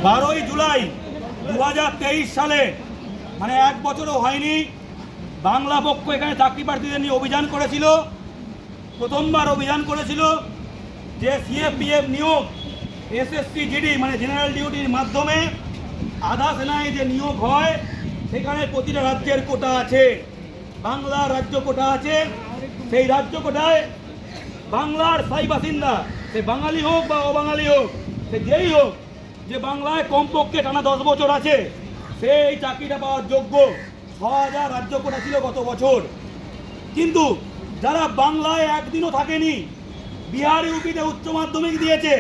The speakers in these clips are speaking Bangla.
12ই জুলাই 2023 সালে, মানে এক বছরও হয়নি, বাংলা পক্ষ এখানে চাকরি প্রার্থীদের নিয়ে অভিযান করেছিল। প্রথমবার অভিযান করেছিল যে সিএপিএফ নিয়োগ এসএসসি জিডি মানে জেনারেল ডিউটির মাধ্যমে আধা সেনায় যে নিয়োগ হয়, সেখানে প্রতিটা রাজ্যের কোটা আছে, বাংলার রাজ্য কোটা আছে। সেই রাজ্য কোটায় বাংলার স্থায়ী বাসিন্দা, সে বাঙালি হোক বা অবাঙালি হোক, সে যেই হোক, যে বাংলায় কমপক্ষে টানা 10 বছর আছে, সে এই চাকরিটা পাওয়ার যোগ্য। 6000 রাজ্য কোটা ছিল গত বছর। কিন্তু যারা বাংলায় একদিনও থাকেনি, বিহার ইউপিতে উচ্চ মাধ্যমিক দিয়েছে,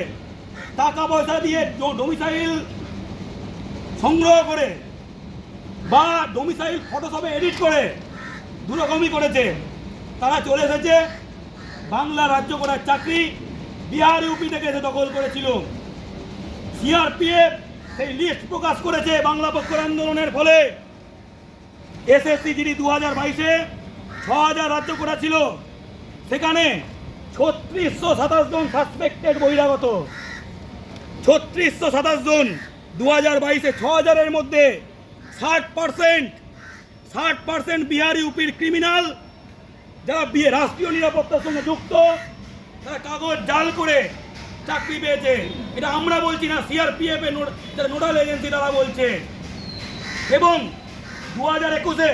টাকা পয়সা দিয়ে ডোমিসাইল সংগ্রহ করে বা ডোমিসাইল ফটোশপে এডিট করে দুরকমই করেছে, তারা চলে এসেছে বাংলা রাজ্য করার চাকরি বিহার ইউপি থেকে এসে দখল করেছিল। সিআরপিএফ সেই লিস্ট প্রকাশ করেছে বাংলা পক্ষের আন্দোলনের ফলে। এসএসসি জিডি 2022-এ 6000 রাজ্য করা ছিল, সেখানে 3627 জন সাসপেক্টেড বহিরাগত। 3627 জন 2022-এ 6000-এর মধ্যে 60% বিহার ইউপির ক্রিমিনাল, যারা রাষ্ট্রীয় নিরাপত্তার সঙ্গে যুক্ত, তারা কাগজ জাল করে চাকরি পেয়েছে। এটা আমরা বলছি না, সিআরপিএফ এর নোডাল এজেন্সি তারা বলছে। এবং 2021-এ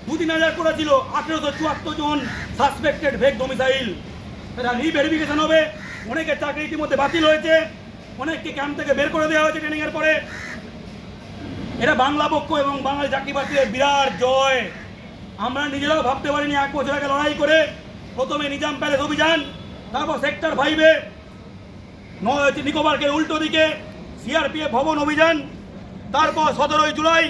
2-3000 করেছিল 1874 জন সাসপেক্টেড ফেক ডোমিসাইল। এটা রিভেরিফিকেশন হবে। অনেকের চাকরি ইতিমধ্যে বাতিল হয়েছে, অনেককে ক্যাম্প থেকে বের করে দেওয়া হয়েছে ট্রেনিংয়ের পরে। এটা বাংলা পক্ষ এবং বাঙালি চাকরি প্রার্থীদের বিরাট জয়। আমরা নিজেরাও ভাবতে পারিনি, 1 বছর আগে লড়াই করে প্রথমে নিজাম প্যালেস অভিযান, তারপর সেক্টর 5-এ নিকোবরকের উল্টো দিকে সিআরপিএফ ভবন অভিযান, তারপর 17ই জুলাই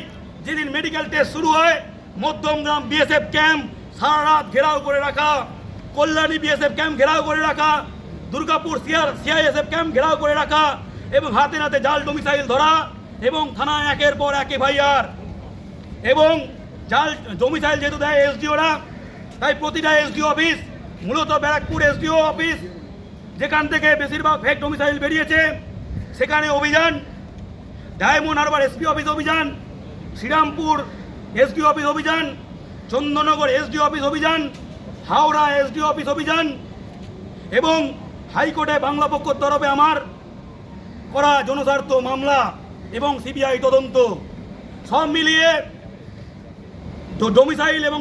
যেদিন মেডিকেল টেস্ট শুরু হয়, মধ্যমগ্রাম বিএসএফ ক্যাম্প সারা রাত ঘেরাও করে রাখা, কল্যাণী বিএসএফ ক্যাম্প ঘেরাও করে রাখা, দুর্গাপুর সিআইএসএফ ক্যাম্প ঘেরাও করে রাখা এবং হাতে নাতে জাল ডোমিসাইল ধরা এবং থানায় একের পর এক এফআইআর। এবং জাল ডোমিসাইল যেহেতু দেয় এসডিওরা, তাই প্রতিটা এসডিও অফিস, মূলত ব্যারাকপুর এসডিও অফিস যেখান থেকে বেশিরভাগ ফেক ডোমিসাইল বেরিয়েছে, সেখানে অভিযান। ডায়মন্ড হারবার এসপি অফিস অভিযান, শ্রীরামপুর এসডিও অফিস অভিযান, চন্দননগর এসডিও অফিস অভিযান, হাওড়া এসডিও অফিস অভিযান এবং হাইকোর্টে বাংলা পক্ষের তরফে আমার করা জনস্বার্থ মামলা এবং সিবিআই তদন্ত, সব মিলিয়ে ডোমিসাইল এবং